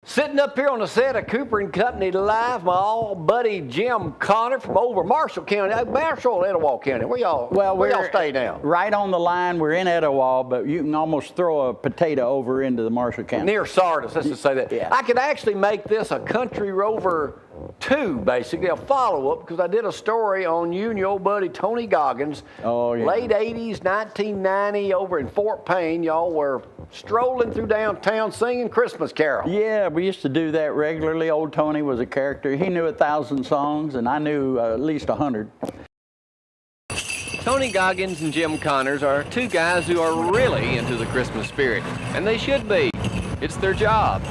Sitting up here on the set of Cooper and Company Live, my old buddy Jim Connor from over Marshall County, Marshall, Etowah County. Where y'all stay now? Right on the line. We're in Etowah, but you can almost throw a potato over into the Marshall County. Near Sardis, let's just say that. Yeah. I could actually make this a Country Rover 2, basically, a follow-up, because I did a story on you and your old buddy Tony Goggins. Oh, yeah. Late 80s, 1990, over in Fort Payne, y'all were strolling through downtown singing Christmas carols. Yeah, we used to do that regularly. Old Tony was a character. He knew 1,000 songs, and I knew at least 100. Tony Goggins and Jim Connors are two guys who are really into the Christmas spirit, and they should be. It's their job.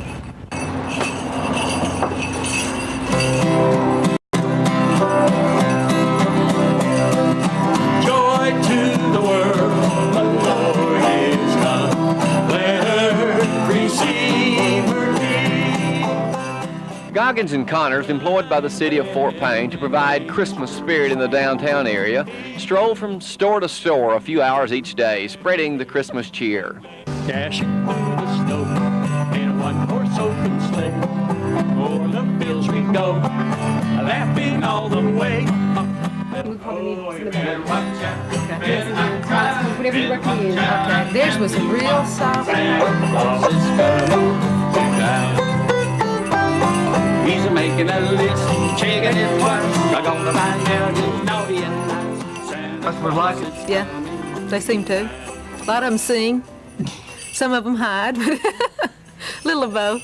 Joy to the world, the Lord is come. Let earth receive her King. Goggins and Connors, employed by the city of Fort Payne to provide Christmas spirit in the downtown area, stroll from store to store a few hours each day, spreading the Christmas cheer. Dashing through the snow in a one-horse open sleigh. O'er the fields we go, laughing all the way. Whatever you recommend. Okay. Theirs was real soft. He's making a list, checking it twice. I'm gonna find out who's naughty and nice. That's what I like it. Yeah, they seem to. A lot of them sing. Some of them hide, but little of both.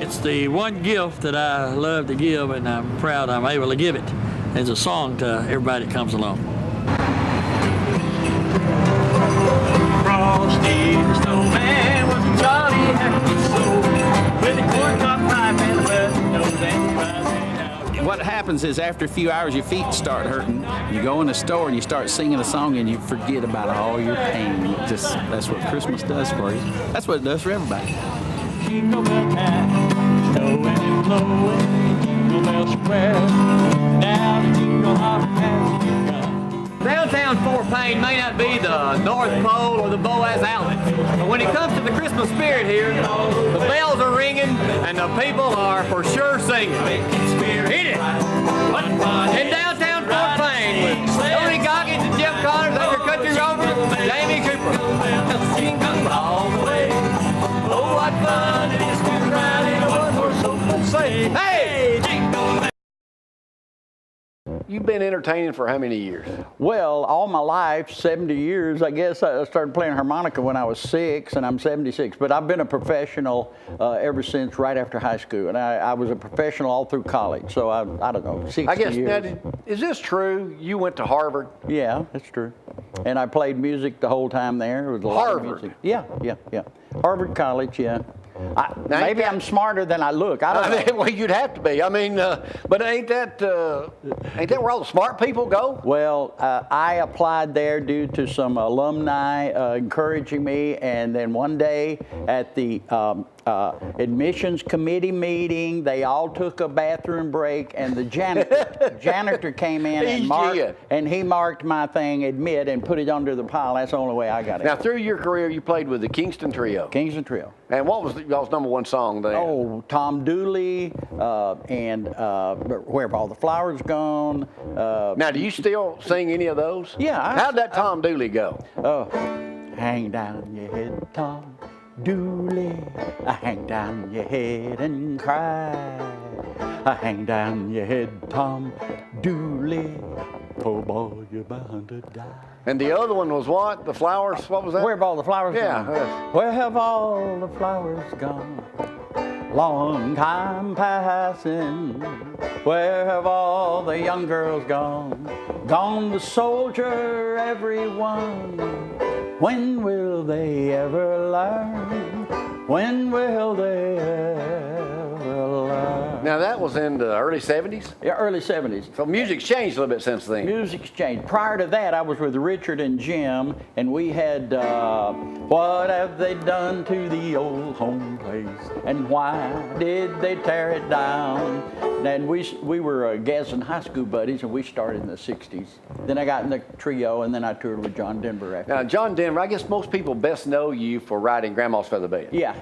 It's the one gift that I love to give, and I'm proud I'm able to give it as a song to everybody that comes along. Frosty the snowman was a jolly happy soul with a corncob pipe and a button nose and rising out. What happens is after a few hours your feet start hurting. You go in the store and you start singing a song and you forget about all your pain. That's what Christmas does for you. That's what it does for everybody. Jingle bell time, snowing and blowing, jingle bells square. Now the jingle hop has begun. Downtown Fort Payne may not be the North Pole or the Boaz outlet, but when it comes to the Christmas spirit here, the bells are ringing and the people are for sure singing. Hit it! In downtown Fort Payne with Tony Goggins and Jim Connors, and your Country Rover, Jamie Cooper. Jingle all the way. Oh, what fun it is to ride in a one-horse open sleigh. Hey! Jingle bell. You've been entertaining for how many years? Well, all my life, 70 years, I guess. I started playing harmonica when I was 6, and I'm 76. But I've been a professional ever since right after high school. And I was a professional all through college. So I don't know, 60 I guess, years. now, is this true? You went to Harvard? Yeah, that's true. And I played music the whole time there. It was a lot of Harvard? music. Yeah. Harvard College, yeah. Now, Maybe I'm smarter than I look. I don't know. Well, you'd have to be. I mean, but ain't that where all the smart people go? Well, I applied there due to some alumni encouraging me, and then one day at the admissions committee meeting, they all took a bathroom break, and the janitor came in and he marked my thing admit and put it under the pile. That's the only way I got it. Now, through your career, you played with the Kingston Trio. Kingston Trio. And what was y'all's #1 song there? Oh, Tom Dooley and Where Have All the Flowers Gone? Now, do you still sing any of those? Yeah. How'd that Tom Dooley go? Hang down your head, Tom Dooley. Hang down your head and cry. Hang down your head, Tom Dooley. Oh boy, you're bound to die. And the other one was what? The Flowers? What was that? Where have all the flowers Yeah, gone? yes. Where have all the flowers gone? Long time passing. Where have all the young girls gone? Gone the soldier, everyone. When will they ever learn? When will they ever learn? Now, that was in the early 70s? Yeah, early 70s. So music's changed a little bit since then. Music's changed. Prior to that, I was with Richard and Jim, and we had What Have They Done to the Old Home Place? And why did they tear it down? And we were Gadsden High School buddies, and we started in the 60s. Then I got in the trio, and then I toured with John Denver after. Now, John Denver, I guess most people best know you for writing Grandma's Feather Bed. Yeah,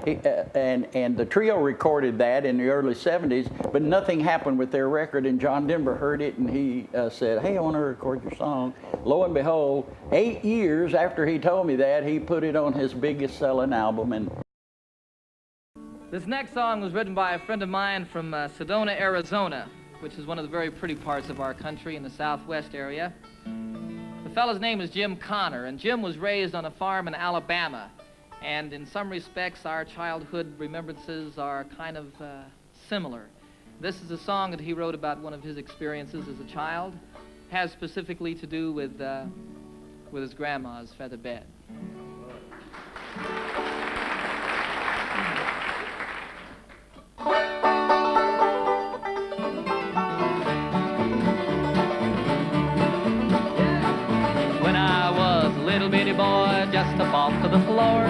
and the trio recorded that in the early 70s, but nothing happened with their record, and John Denver heard it, and he said, hey, I want to record your song. Lo and behold, 8 years after he told me that, he put it on his biggest selling album. And this next song was written by a friend of mine from Sedona, Arizona, which is one of the very pretty parts of our country in the southwest area. The fellow's name is Jim Connor, and Jim was raised on a farm in Alabama. And in some respects, our childhood remembrances are kind of similar. This is a song that he wrote about one of his experiences as a child. It has specifically to do with his grandma's feather bed. When I was a little bitty boy, just up off to the floor,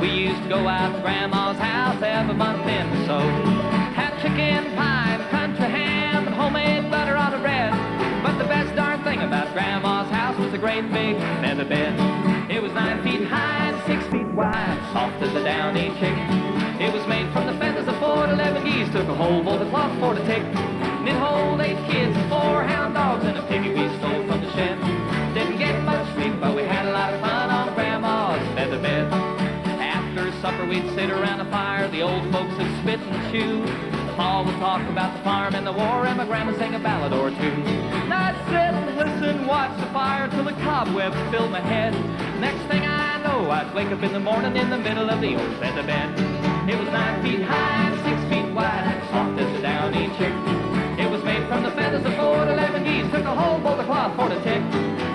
we used to go out to Grandma's house every month in the so. Have chicken pie and country ham and homemade butter on the bread. But the best darn thing about Grandma's house was a great big feather bed. It was 9 feet high and 6 feet wide, soft as a downy chick. It was made from the feathers of 4 to 11 geese, took a whole bowl of cloth for to tick. And it hold 8 kids, 4 hound dogs, and a piggy we stole from the shed. Didn't get much sleep, but we had a lot of fun on Grandma's feather bed. After supper we'd sit around the fire, the old folks would spit and chew. Pa would talk about the farm and the war, and my grandma sang a ballad or two. And I'd sit and listen, watch the fire till the cobwebs filled my head. Next thing I know, I'd wake up in the morning in the middle of the old feather bed. It was 9 feet high and 6 feet wide, soft as a downy chick. It was made from the feathers of 4 to 11 geese, took a whole bowl of cloth for to tick.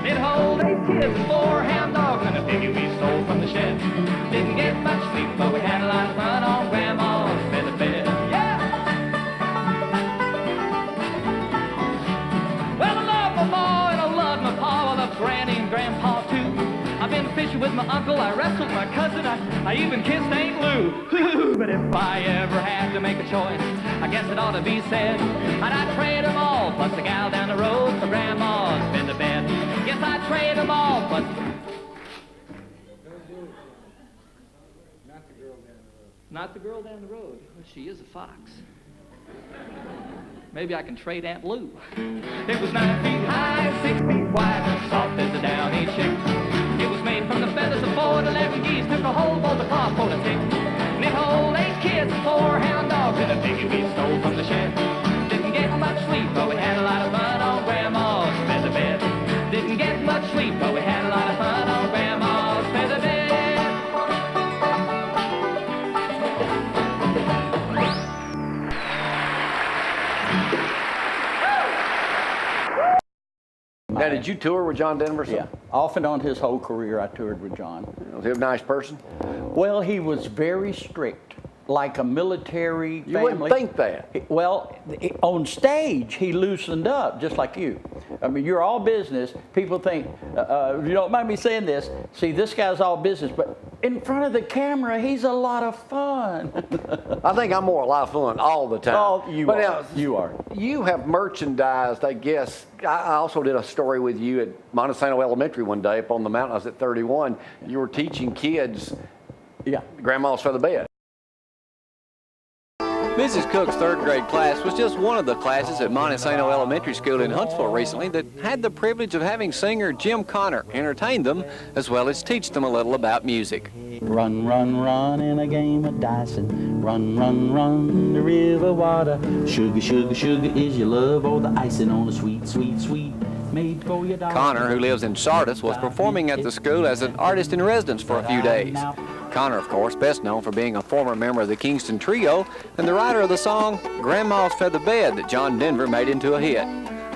It hold 8 kids and 4 hound dogs, and a piggy we stole from the shed. Didn't get much sleep, but we had a lot of fun on Grandma's feather bed. Yeah! Well, I love my ma and I love my pa, I love Granny and Grandpa too. I've been fishing with my uncle, I wrestled my cousin, I even kissed Aunt Lou. But if I ever had to make a choice, I guess it ought to be said, I'd trade them all, plus the gal down the road for Grandma's feather bed. Yes, I'd trade them all, plus... Not the girl down the road. Well, she is a fox. Maybe I can trade Aunt Lou. It was 9 feet high, 6 feet wide, soft as a downy chick. It was made from the feathers of 4 to 11 geese, took a whole bowl of cloth for the tick. And it hold 8 kids and 4 hound dogs, and a piggy we stole from the shed. Didn't get much sleep, but we had a lot of fun on Grandma's feather bed. Didn't get much sleep, but we had a lot of fun on Grandma's feather bed. Now, did you tour with John Denver? yeah, off and on his whole career, I toured with John. Was he a nice person? Well, he was very strict, like a military family. You wouldn't think that. Well, on stage, he loosened up, just like you. I mean, you're all business. People think, you don't mind me saying this, see, this guy's all business, but in front of the camera, he's a lot of fun. I think I'm more a lot of fun all the time. Oh, you But are. now, You are. You have merchandised, I guess. I also did a story with you at Montesano Elementary one day up on the mountain. I was at 31. You were teaching kids Yeah. Grandma's Feather Bed. Mrs. Cook's 3rd grade class was just one of the classes at Montesano Elementary School in Huntsville recently that had the privilege of having singer Jim Connor entertain them as well as teach them a little about music. Run, run, run in a game of dicing. Run, run, run the river water. Sugar, sugar, sugar is your love, or the icing on the sweet, sweet, sweet. Made for your dog. Connor, who lives in Sardis, was performing at the school as an artist in residence for a few days. Connor, of course, best known for being a former member of the Kingston Trio and the writer of the song Grandma's Feather Bed that John Denver made into a hit.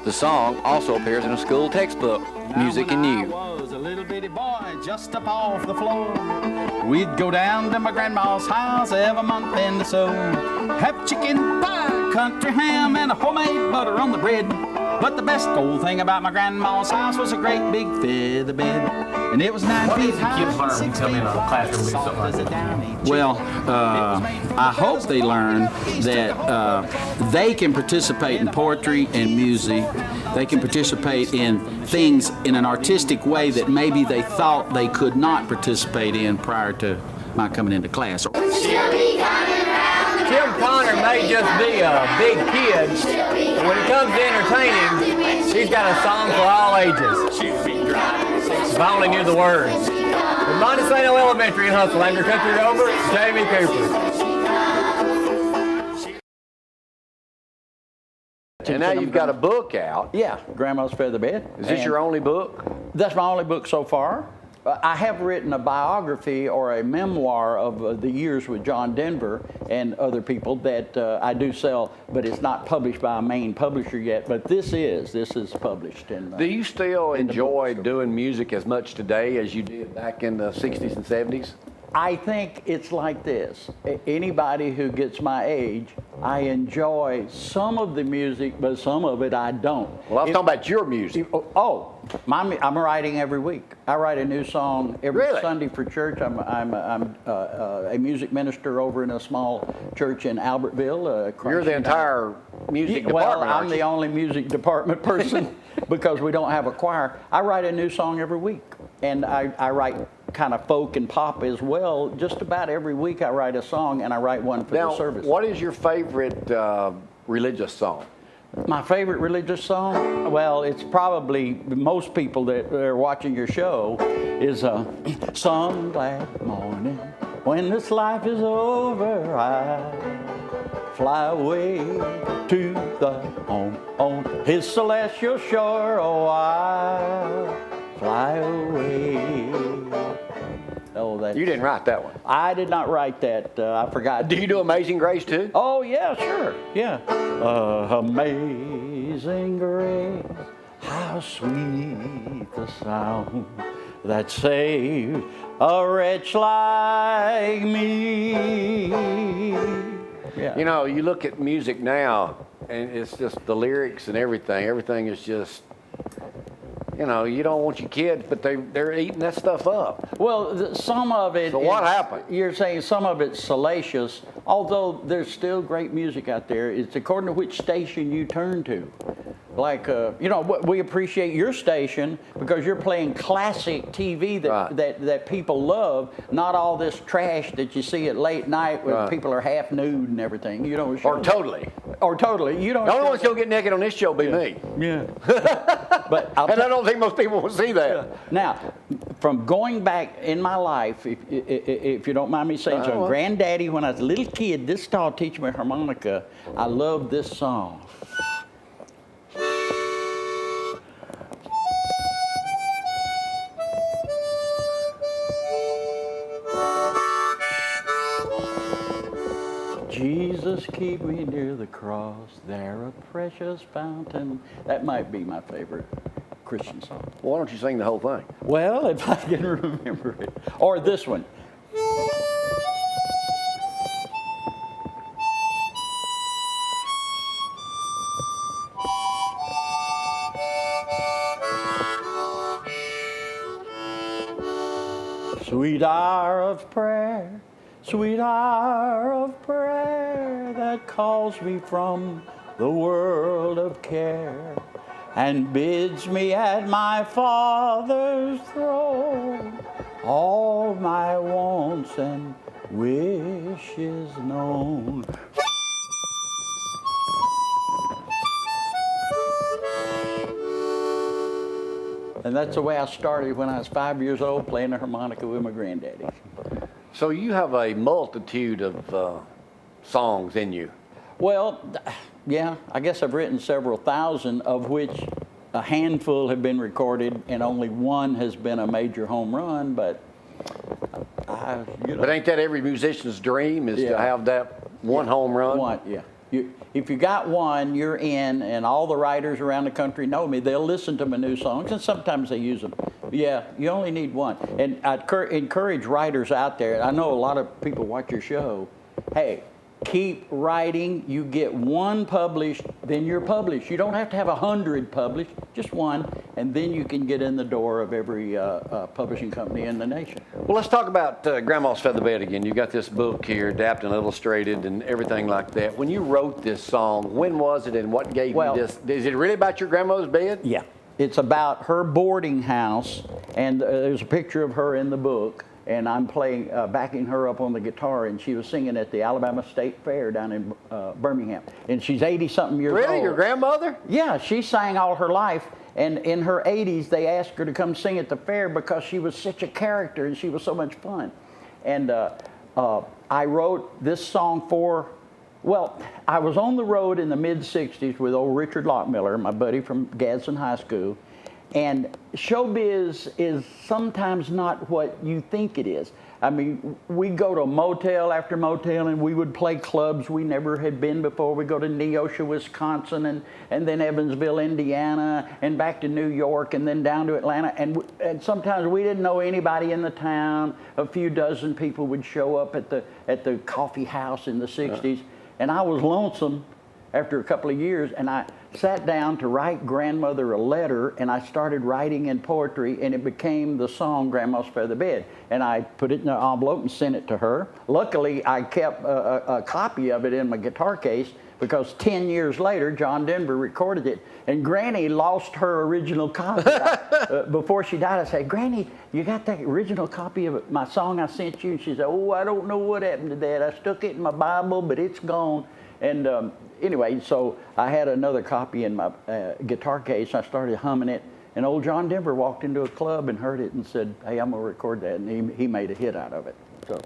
The song also appears in a school textbook, Music and You. I was a little bitty boy just up off the floor. We'd go down to my grandma's house every month in the so. Have chicken pie, country ham, and a homemade butter on the bread. But the best old thing about my grandma's house was a great big feather bed. And it was 9 feet high. kids learn when you come in a classroom and do soft something like as a that? downy chick. Well, I hope they learn that they can participate in poetry and music. They can participate in things in an artistic way that maybe they thought they could not participate in prior to my coming into class. Tim Connor may just be a big kid, but when it comes to entertaining, he's got a song for all ages. If I only knew the words. From Montesano Elementary in Hustle, I'm your country rover, Jamie Cooper. And now you've got a book out. Yeah, Grandma's Feather Bed. Is this your only book? That's my only book so far. I have written a biography or a memoir of the years with John Denver and other people that I do sell, but it's not published by a main publisher yet. But this is published. Do you still enjoy doing music as much today as you did back in the 60s and 70s? I think it's like this. Anybody who gets my age, I enjoy some of the music, but some of it I don't. Well, I was talking about your music. I'm writing every week. I write a new song every Really? Sunday for church. I'm a music minister over in a small church in Albertville. You're the entire music department, Well, aren't I'm the you? only music department person because we don't have a choir. I write a new song every week, and I write kind of folk and pop as well. Just about every week I write a song, and I write one for Now, the service. what is your favorite religious song? My favorite religious song? Well, it's probably most people that are watching your show is Some Glad Morning When This Life Is Over, I fly away to the home on His celestial shore. Oh, I fly away. Oh, that You didn't write that one. I did not write that. I forgot. Do you do Amazing Grace too? Oh, yeah, sure. Yeah. Amazing grace, how sweet the sound that saved a wretch like me. Yeah. You know, you look at music now, and it's just the lyrics and everything. Everything is just, you know, you don't want your kids, but they're eating that stuff up. Well, some of it. So what happened? You're saying some of it's salacious, although there's still great music out there. It's according to which station you turn to. Like, you know, we appreciate your station because you're playing classic TV that people love, not all this trash that you see at late night where people are half nude and everything. You don't. Or totally. Or totally. You don't. The only one's gonna get naked on this show be me. Yeah. But And I don't think most people will see that. Now, from going back in my life, if you don't mind me saying so, Granddaddy, when I was a little kid, this tall teaching me harmonica, I loved this song. Jesus, keep me near the cross, there a precious fountain. That might be my favorite Christian song. Why don't you sing the whole thing? Well, if I can remember it. Or this one. Sweet hour of prayer, sweet hour of prayer that calls me from the world of care and bids me at my Father's throne all my wants and wishes known. And that's the way I started when I was 5 years old, playing the harmonica with my granddaddy. So you have a multitude of songs in you. Well, yeah, I guess I've written several thousand, of which a handful have been recorded, and only one has been a major home run. But But ain't that every musician's dream is to have that one home run? One, yeah. If you got one, you're in, and all the writers around the country know me. They'll listen to my new songs, and sometimes they use them. Yeah, you only need one. And I'd encourage writers out there. I know a lot of people watch your show. Hey, Keep writing. You get one published, then you're published. You don't have to have 100 published, just one, and then you can get in the door of every publishing company in the nation. Well, let's talk about Grandma's Featherbed again. You got this book here, Adapted and Illustrated and everything like that. When you wrote this song, when was it and what gave Well, you this? Is it really about your grandmother's bed? Yeah. It's about her boarding house, and there's a picture of her in the book, and I'm playing, backing her up on the guitar, and she was singing at the Alabama State Fair down in Birmingham. And she's 80-something years old. Really? Your grandmother? Yeah, she sang all her life, and in her 80s, they asked her to come sing at the fair because she was such a character and she was so much fun. And I wrote this song for, well, I was on the road in the mid-'60s with old Richard Lockmiller, my buddy from Gadsden High School, and showbiz is sometimes not what you think it is. I mean, we go to motel after motel, and we would play clubs we never had been before. We go to Neosho, Wisconsin, and then Evansville, Indiana, and back to New York, and then down to Atlanta. And sometimes we didn't know anybody in the town. A few dozen people would show up at the coffee house in the 60s. And I was lonesome after a couple of years, and I sat down to write grandmother a letter, and I started writing in poetry, and it became the song Grandma's Featherbed. And I put it in an envelope and sent it to her. Luckily, I kept a copy of it in my guitar case, because 10 years later, John Denver recorded it, and Granny lost her original copy. Before she died, I said, Granny, you got that original copy of my song I sent you? And she said, oh, I don't know what happened to that. I stuck it in my Bible, but it's gone. And anyway, so I had another copy in my guitar case. I started humming it, and old John Denver walked into a club and heard it and said, hey, I'm going to record that. And he made a hit out of it. So,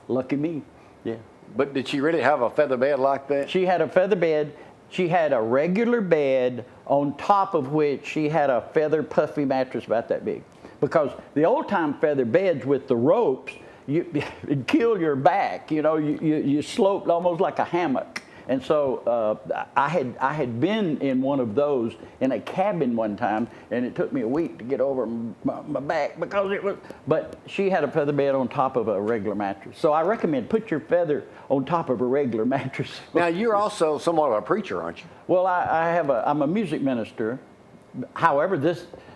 lucky me, yeah. But did she really have a feather bed like that? She had a feather bed. She had a regular bed on top of which she had a feather puffy mattress about that big. Because the old-time feather beds with the ropes, it'd kill your back. You know, you sloped almost like a hammock. And so I had been in one of those in a cabin one time, and it took me a week to get over my back because it was. But she had a feather bed on top of a regular mattress. So I recommend put your feather on top of a regular mattress. Now you're also somewhat of a preacher, aren't you? Well, I'm a music minister. However,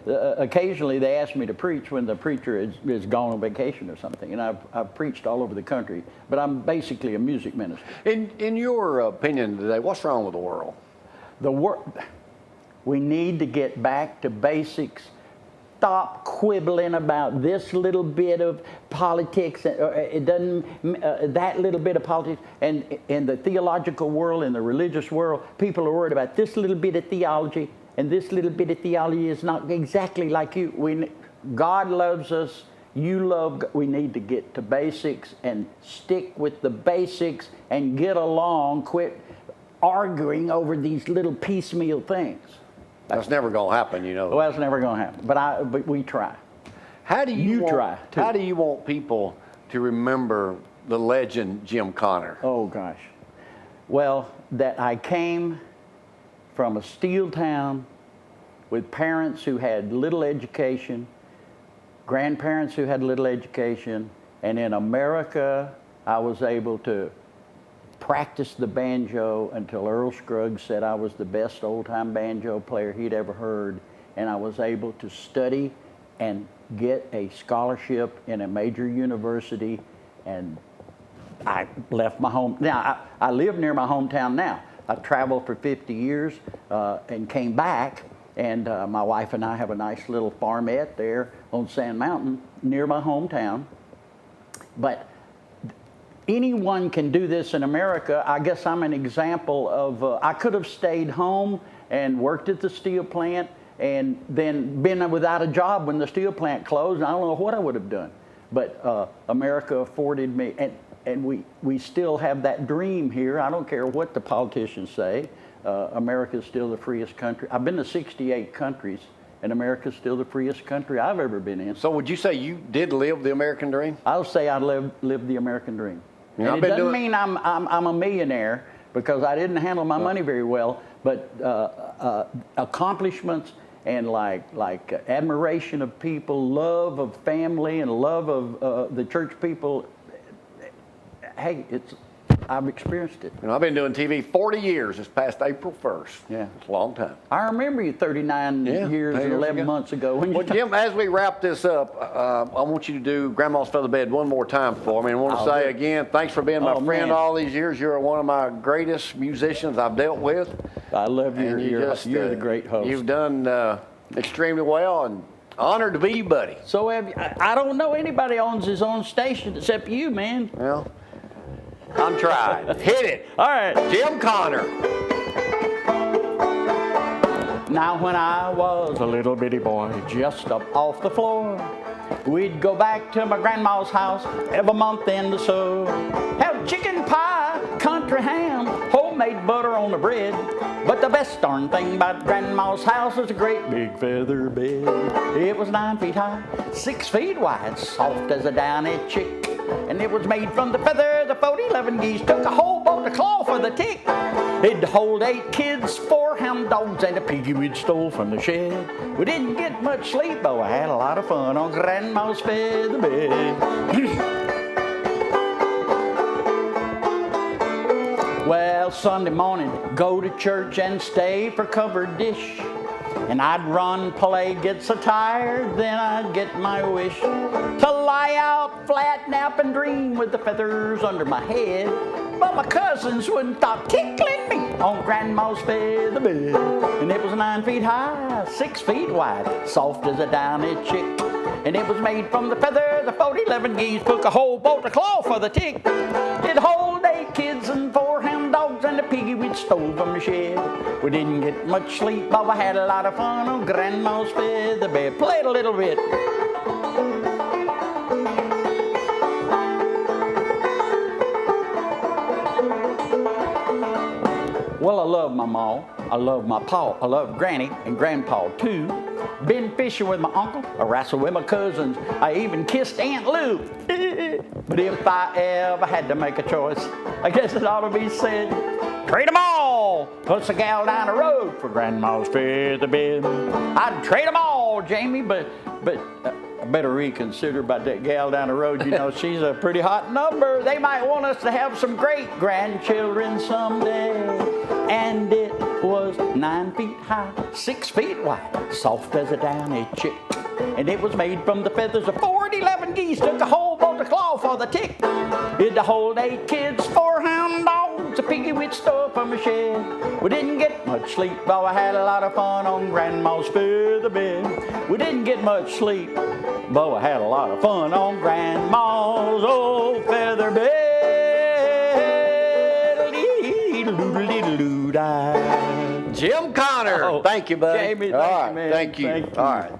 occasionally they ask me to preach when the preacher is gone on vacation or something, and I've preached all over the country, but I'm basically a music minister. In your opinion today, what's wrong with the world? We need to get back to basics. Stop quibbling about this little bit of politics. It doesn't that little bit of politics. And in the theological world, in the religious world, people are worried about this little bit of theology. And this little bit of theology is not exactly like you. God loves us. You love God. We need to get to basics and stick with the basics and get along. Quit arguing over these little piecemeal things. That's never going to happen, you know. Well, that's never going to happen. But we try. How do you try, too. How do you want people to remember the legend Jim Connor? Oh, gosh. Well, that I came from a steel town with parents who had little education, grandparents who had little education, and in America, I was able to practice the banjo until Earl Scruggs said I was the best old-time banjo player he'd ever heard, and I was able to study and get a scholarship in a major university, and I left my home. Now, I live near my hometown now. I traveled for 50 years and came back, and my wife and I have a nice little farmette there on Sand Mountain near my hometown. But anyone can do this in America. I guess I'm an example of, I could have stayed home and worked at the steel plant and then been without a job when the steel plant closed. I don't know what I would have done. But America afforded me, and we still have that dream here. I don't care what the politicians say. America is still the freest country. I've been to 68 countries, and America is still the freest country I've ever been in. So would you say you did live the American dream? I'll say I lived the American dream. Yeah, and it doesn't mean I'm a millionaire, because I didn't handle my money very well, but accomplishments and like admiration of people, love of family, and love of the church people. Hey, I've experienced it. You know, I've been doing TV 40 years this past April 1st. Yeah. It's a long time. I remember you 39 Yeah, years and 11 ago. months ago. When you Well, Jim, as we wrap this up, I want you to do Grandma's Feather Bed one more time for me. And I want to I'll say do it. again, thanks for being my Oh, friend man. all these years. You're one of my greatest musicians I've dealt with. I love you. And You're the great host. You've done extremely well, and honored to be you, buddy. So I don't know anybody owns his own station except you, man. Well, I'm trying. Hit it. All right. Jim Connor. Now when I was a little bitty boy, just up off the floor, we'd go back to my grandma's house every month in the so. Have chicken pie, country ham, homemade butter on the bread. But the best darn thing about grandma's house was a great big feather bed. It was 9 feet high, 6 feet wide, soft as a downy chick. And it was made from the feather the 40-11 geese took a whole boat of claw for the tick. It'd hold 8 kids, 4 hound dogs, and a piggy we'd stole from the shed. We didn't get much sleep, but we had a lot of fun on Grandma's feather bed. Well, Sunday morning, go to church and stay for covered dish. And I'd run, play, get so tired, then I'd get my wish to lie out flat, nap, and dream with the feathers under my head. But my cousins wouldn't stop tickling me on Grandma's feather bed. And it was 9 feet high, 6 feet wide, soft as a downy chick. And it was made from the feather the 40-11 geese took a whole boat of claw for the tick. It'd hold 8 kids and 4 hound dogs and a piggy we'd stole from the shed. We didn't get much sleep, but we had a lot of fun on Grandma's feather bed. Play it a little bit. Well, I love my ma, I love my pa, I love Granny and Grandpa too. Been fishing with my uncle, I wrestled with my cousins, I even kissed Aunt Lou. But if I ever had to make a choice, I guess it ought to be said, trade 'em all, puts a gal down the road for Grandma's feather bed. I'd trade 'em all, Jamie, but I better reconsider about that gal down the road. You know, she's a pretty hot number. They might want us to have some great grandchildren someday. And it was 9 feet high, 6 feet wide, soft as a downy chick. And it was made from the feathers of 40-11 geese, took a whole boat of claw for the tick. It'd hold 8 kids, 4 hound dogs, a piggy we'd stole from a shed. We didn't get much sleep, but we had a lot of fun on Grandma's feather bed. We didn't get much sleep, but we had a lot of fun on Grandma's old feather bed. Jim Connor. Oh, Thank you, buddy. Jamie, All thank you, right, man. thank you. Thank you. All right.